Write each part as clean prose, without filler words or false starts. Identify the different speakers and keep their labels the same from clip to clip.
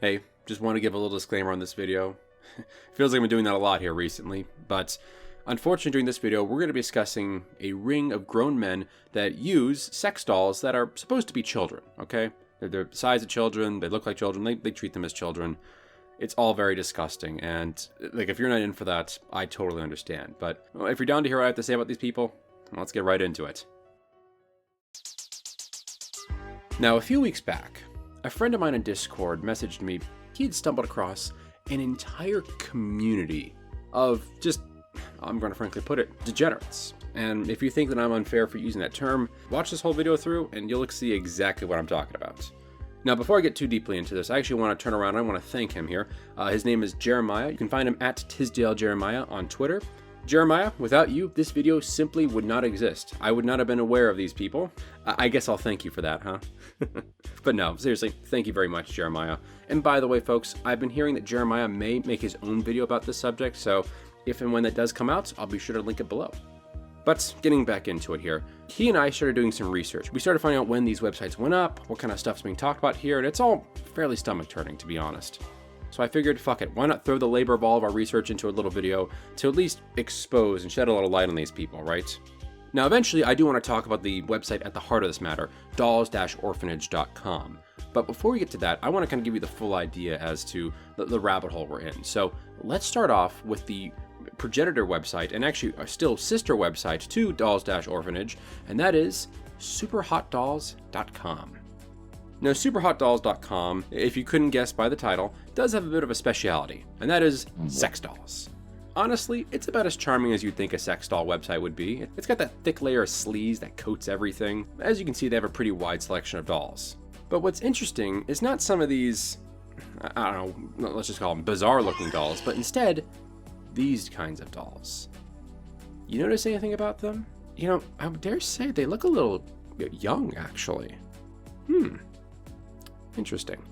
Speaker 1: Hey, just want to give a little disclaimer on this video. Feels like I've been doing that a lot here recently, but unfortunately during this video we're going to be discussing a ring of grown men that use sex dolls that are supposed to be children, okay? They're the size of children, they look like children, they treat them as children. It's all very disgusting, and like if you're not in for that, I totally understand. But if you're down to hear what I have to say about these people, let's get right into it. Now, a few weeks back, a friend of mine on Discord messaged me. He had stumbled across an entire community of just, I'm going to frankly put it, degenerates. And if you think that I'm unfair for using that term, watch this whole video through and you'll see exactly what I'm talking about. Now, before I get too deeply into this, I actually want to turn around and I want to thank him here. His name is Jeremiah. You can find him at Tisdale Jeremiah on Twitter. Jeremiah, without you, this video simply would not exist. I would not have been aware of these people. I guess I'll thank you for that, huh? But no, seriously, thank you very much, Jeremiah. And by the way, folks, I've been hearing that Jeremiah may make his own video about this subject, so if and when that does come out, I'll be sure to link it below. But getting back into it here, he and I started doing some research. We started finding out when these websites went up, what kind of stuff's being talked about here, and it's all fairly stomach-turning, to be honest. So I figured, fuck it, why not throw the labor of all of our research into a little video to at least expose and shed a little light on these people, right? Now, eventually, I do want to talk about the website at the heart of this matter, dolls-orphanage.com. But before we get to that, I want to kind of give you the full idea as to the rabbit hole we're in. So let's start off with the progenitor website, and actually a still sister website to dolls-orphanage, and that is superhotdolls.com. Now, superhotdolls.com, if you couldn't guess by the title, does have a bit of a speciality, and that is sex dolls. Honestly, it's about as charming as you'd think a sex doll website would be. It's got that thick layer of sleaze that coats everything. As you can see, they have a pretty wide selection of dolls. But what's interesting is not some of these, I don't know, let's just call them bizarre looking dolls, but instead, these kinds of dolls. You notice anything about them? You know, I would dare say they look a little young, actually. Interesting.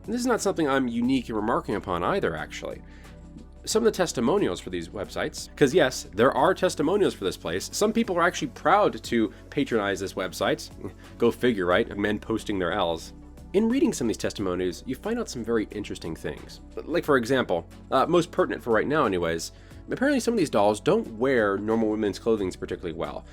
Speaker 1: And this is not something I'm unique in remarking upon either, actually. Some of the testimonials for these websites, because yes, there are testimonials for this place. Some people are actually proud to patronize this website. Go figure, right? Men posting their L's. In reading some of these testimonials, you find out some very interesting things. Like, for example, most pertinent for right now anyways, apparently some of these dolls don't wear normal women's clothing particularly well.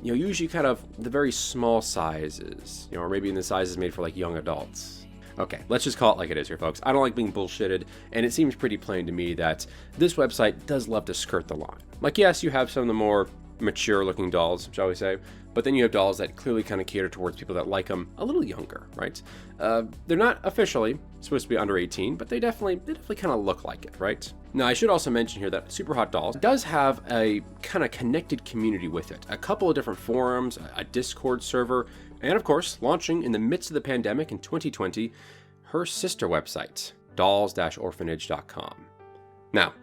Speaker 1: You know, usually kind of the very small sizes, you know, or maybe in the sizes made for like young adults. Okay, let's just call it like it is here, folks. I don't like being bullshitted, and it seems pretty plain to me that this website does love to skirt the line. Like, yes, you have some of the more mature-looking dolls, shall we say, but then you have dolls that clearly kind of cater towards people that like them a little younger, right? They're not officially supposed to be under 18, but they definitely kind of look like it, right? Now, I should also mention here that Super Hot Dolls does have a kind of connected community with it. A couple of different forums, a Discord server, and of course, launching in the midst of the pandemic in 2020, her sister website, dolls-orphanage.com. Now,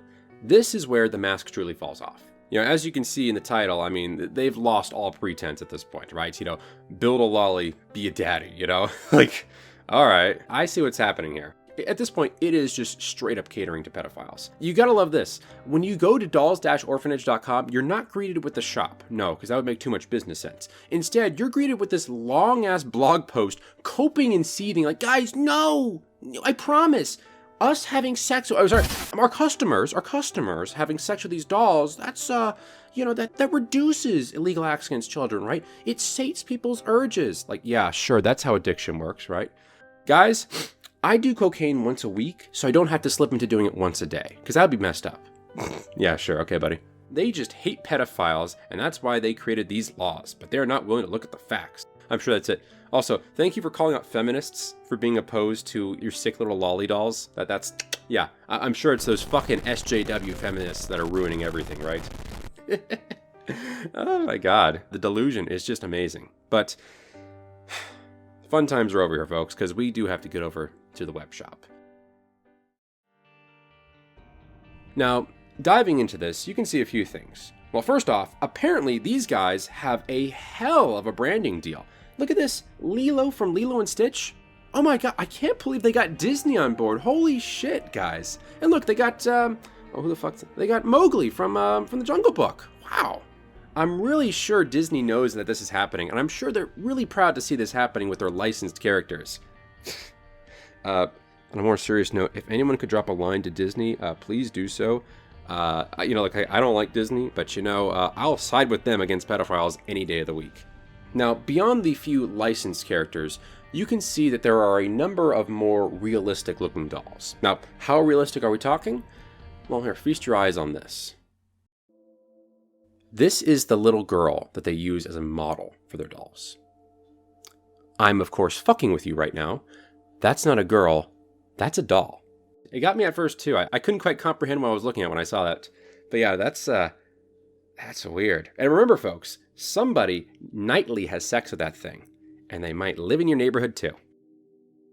Speaker 1: this is where the mask truly falls off. You know, as you can see in the title, I mean, they've lost all pretense at this point, right? You know, build a lolly, be a daddy, you know? Like, all right, I see what's happening here. At this point, it is just straight up catering to pedophiles. You gotta love this. When you go to dolls-orphanage.com, you're not greeted with the shop. No, because that would make too much business sense. Instead, you're greeted with this long-ass blog post, coping and seething, like, guys, no! I promise! Us having sex, our customers having sex with these dolls, that's, you know, that reduces illegal acts against children, right? It sates people's urges. Like, yeah, sure, that's how addiction works, right? Guys, I do cocaine once a week, so I don't have to slip into doing it once a day, because that would be messed up. Yeah, sure, okay, buddy. They just hate pedophiles, and that's why they created these laws, but they're not willing to look at the facts. I'm sure that's it. Also, thank you for calling out feminists for being opposed to your sick little lolly dolls. Yeah, I'm sure it's those fucking SJW feminists that are ruining everything, right? Oh my god, the delusion is just amazing. But fun times are over here, folks, because we do have to get over to the web shop. Now, diving into this, you can see a few things. Well, first off, apparently these guys have a hell of a branding deal. Look at this, Lilo from Lilo and Stitch. Oh my god, I can't believe they got Disney on board. Holy shit, guys. And look, they got, who the fuck? They got Mowgli from the Jungle Book. Wow. I'm really sure Disney knows that this is happening, and I'm sure they're really proud to see this happening with their licensed characters. On a more serious note, if anyone could drop a line to Disney, please do so. I don't like Disney, but I'll side with them against pedophiles any day of the week. Now, beyond the few licensed characters, you can see that there are a number of more realistic looking dolls. Now, how realistic are we talking? Well, here, feast your eyes on this. This is the little girl that they use as a model for their dolls. I'm, of course, fucking with you right now. That's not a girl, that's a doll. It got me at first, too. I couldn't quite comprehend what I was looking at when I saw that. But yeah, that's weird. And remember, folks, somebody nightly has sex with that thing, and they might live in your neighborhood, too.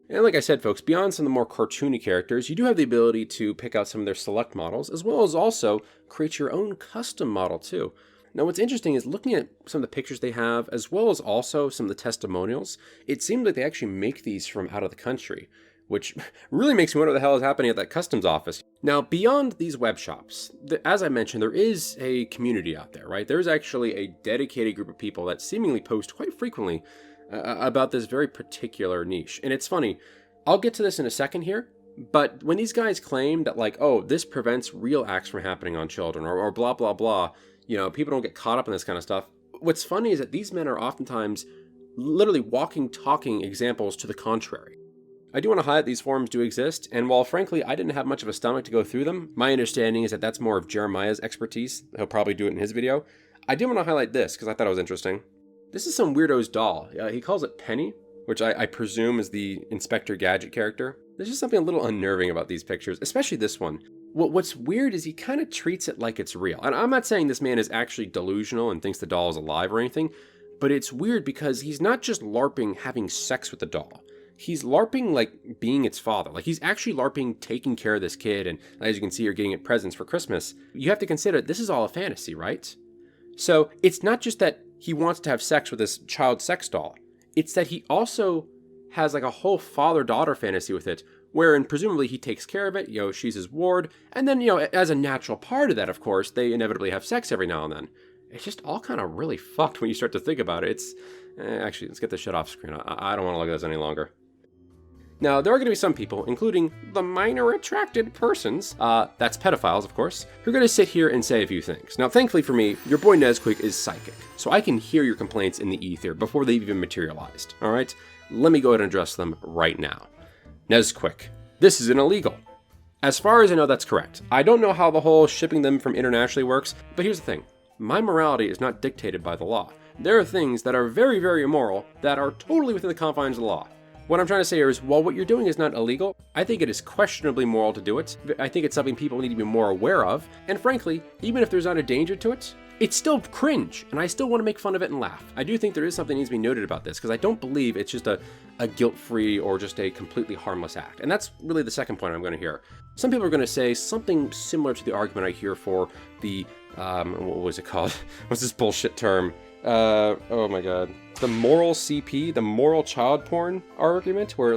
Speaker 1: And like I said, folks, beyond some of the more cartoony characters, you do have the ability to pick out some of their select models, as well as also create your own custom model, too. Now, what's interesting is looking at some of the pictures they have, as well as also some of the testimonials, it seems like they actually make these from out of the country, which really makes me wonder what the hell is happening at that customs office. Now, beyond these web shops, as I mentioned, there is a community out there, right? There's actually a dedicated group of people that seemingly post quite frequently about this very particular niche. And it's funny, I'll get to this in a second here, but when these guys claim that this prevents real acts from happening on children or blah, blah, blah, people don't get caught up in this kind of stuff. What's funny is that these men are oftentimes literally walking, talking examples to the contrary. I do want to highlight these forums do exist, and while frankly I didn't have much of a stomach to go through them, my understanding is that that's more of Jeremiah's expertise. He'll probably do it in his video. I do want to highlight this because I thought it was interesting. This is some weirdo's doll. He calls it Penny, which I presume is the Inspector Gadget character. There's just something a little unnerving about these pictures, especially this one. What's weird is he kind of treats it like it's real. And I'm not saying this man is actually delusional and thinks the doll is alive or anything, but it's weird because he's not just LARPing having sex with the doll. He's LARPing like being its father. Like he's actually LARPing taking care of this kid, and as you can see, you're getting it presents for Christmas. You have to consider this is all a fantasy, right? So it's not just that he wants to have sex with this child sex doll. It's that he also has like a whole father-daughter fantasy with it, wherein presumably he takes care of it, she's his ward, and then, as a natural part of that, of course, they inevitably have sex every now and then. It's just all kind of really fucked when you start to think about it. It's, actually, let's get this shit off screen. I don't want to look at this any longer. Now, there are going to be some people, including the minor attracted persons, that's pedophiles, of course, who are going to sit here and say a few things. Now, thankfully for me, your boy Nezquik is psychic, so I can hear your complaints in the ether before they've even materialized, all right? Let me go ahead and address them right now. Nezquik, this isn't illegal. As far as I know, that's correct. I don't know how the whole shipping them from internationally works, but here's the thing. My morality is not dictated by the law. There are things that are very, very immoral that are totally within the confines of the law. What I'm trying to say here is, while what you're doing is not illegal, I think it is questionably moral to do it. I think it's something people need to be more aware of. And frankly, even if there's not a danger to it, it's still cringe, and I still want to make fun of it and laugh. I do think there is something that needs to be noted about this, because I don't believe it's just a guilt-free or just a completely harmless act. And that's really the second point I'm going to hear. Some people are going to say something similar to the argument I hear for the, what was it called? What's this bullshit term? Oh my god. The moral CP, the moral child porn argument, where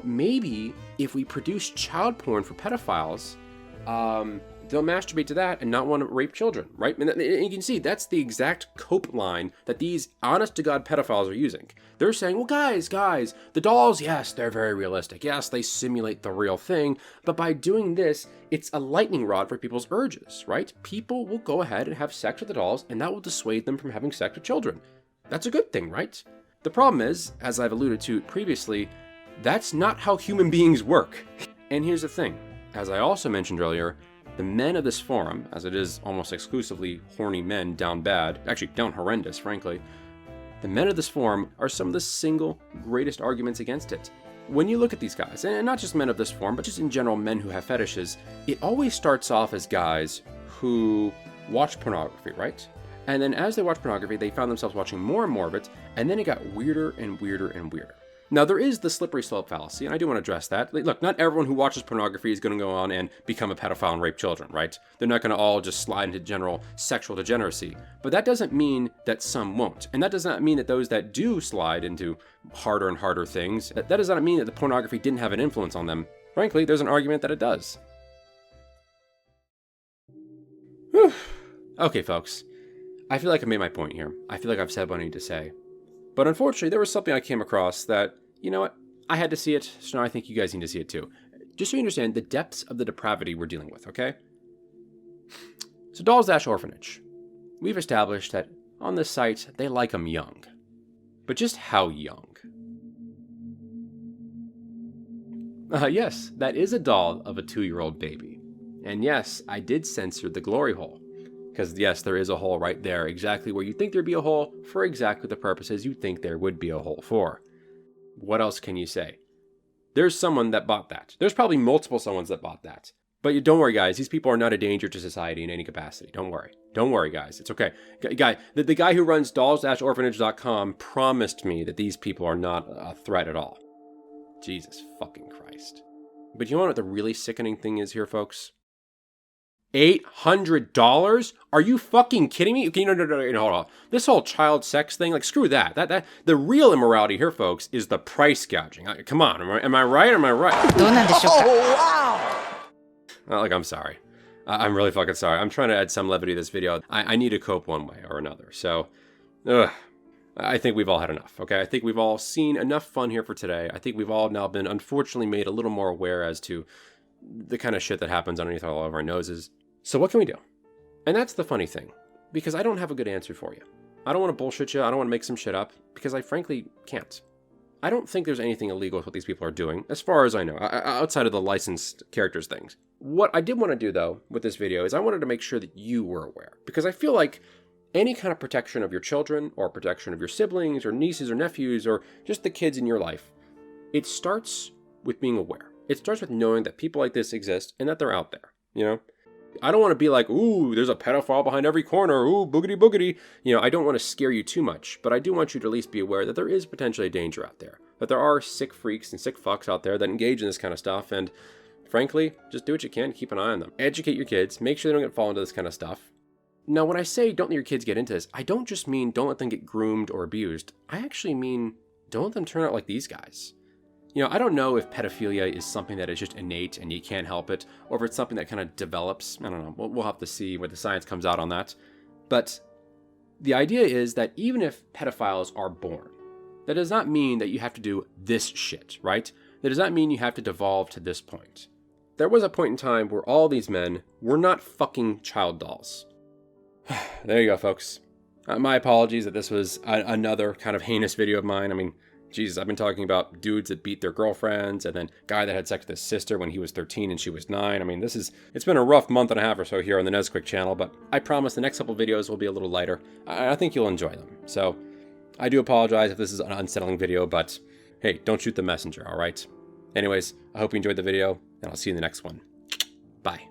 Speaker 1: maybe if we produce child porn for pedophiles, they'll masturbate to that and not want to rape children, right? And you can see that's the exact cope line that these honest-to-God pedophiles are using. They're saying, well, guys, the dolls, yes, they're very realistic. Yes, they simulate the real thing. But by doing this, it's a lightning rod for people's urges, right? People will go ahead and have sex with the dolls, and that will dissuade them from having sex with children. That's a good thing, right? The problem is, as I've alluded to previously, that's not how human beings work. And here's the thing. As I also mentioned earlier, the men of this forum, as it is almost exclusively horny men down bad, actually down horrendous, frankly, the men of this forum are some of the single greatest arguments against it. When you look at these guys, and not just men of this forum, but just in general men who have fetishes, it always starts off as guys who watch pornography, right? And then as they watch pornography, they found themselves watching more and more of it, and then it got weirder and weirder and weirder. Now, there is the slippery slope fallacy, and I do want to address that. Look, not everyone who watches pornography is going to go on and become a pedophile and rape children, right? They're not going to all just slide into general sexual degeneracy. But that doesn't mean that some won't. And that does not mean that those that do slide into harder and harder things, that does not mean that the pornography didn't have an influence on them. Frankly, there's an argument that it does. Whew. Okay, folks. I feel like I made my point here. I feel like I've said what I need to say. But unfortunately, there was something I came across that, you know what, I had to see it, so now I think you guys need to see it too. Just so you understand the depths of the depravity we're dealing with, okay? So Dolls Orphanage. We've established that on this site, they like them young. But just how young? Yes, that is a doll of a 2-year-old baby. And yes, I did censor the glory hole. Because yes, there is a hole right there, exactly where you think there'd be a hole, for exactly the purposes you think there would be a hole for. What else can you say? There's someone that bought that. There's probably multiple someones that bought that. But don't worry, guys. These people are not a danger to society in any capacity. Don't worry. Don't worry, guys. It's okay. The guy who runs dolls-orphanage.com promised me that these people are not a threat at all. Jesus fucking Christ. But you know what the really sickening thing is here, folks? $800? Are you fucking kidding me? Okay, no, hold on. This whole child sex thing, like, screw that. The real immorality here, folks, is the price gouging. Come on, am I right or am I right?
Speaker 2: Oh, wow!
Speaker 1: Like, I'm sorry. I'm really fucking sorry. I'm trying to add some levity to this video. I need to cope one way or another. So, I think we've all had enough, okay? I think we've all seen enough fun here for today. I think we've all now been, unfortunately, made a little more aware as to the kind of shit that happens underneath all of our noses. So what can we do? And that's the funny thing, because I don't have a good answer for you. I don't want to bullshit you. I don't want to make some shit up, because I frankly can't. I don't think there's anything illegal with what these people are doing, as far as I know, outside of the licensed characters things. What I did want to do, though, with this video is I wanted to make sure that you were aware, because I feel like any kind of protection of your children, or protection of your siblings, or nieces, or nephews, or just the kids in your life, it starts with being aware. It starts with knowing that people like this exist, and that they're out there, you know? I don't want to be like, ooh, there's a pedophile behind every corner, ooh, boogity boogity. You know, I don't want to scare you too much, but I do want you to at least be aware that there is potentially a danger out there. That there are sick freaks and sick fucks out there that engage in this kind of stuff, and frankly, just do what you can to keep an eye on them. Educate your kids, make sure they don't fall into this kind of stuff. Now, when I say don't let your kids get into this, I don't just mean don't let them get groomed or abused. I actually mean don't let them turn out like these guys. You know, I don't know if pedophilia is something that is just innate and you can't help it, or if it's something that kind of develops. I don't know. We'll have to see what the science comes out on that. But the idea is that even if pedophiles are born, that does not mean that you have to do this shit, right? That does not mean you have to devolve to this point. There was a point in time where all these men were not fucking child dolls. There you go, folks. My apologies that this was another kind of heinous video of mine. I mean, Jesus, I've been talking about dudes that beat their girlfriends, and then guy that had sex with his sister when he was 13 and she was 9. I mean, it's been a rough month and a half or so here on the Nezquik channel, but I promise the next couple videos will be a little lighter. I think you'll enjoy them. So, I do apologize if this is an unsettling video, but hey, don't shoot the messenger, alright? Anyways, I hope you enjoyed the video, and I'll see you in the next one. Bye.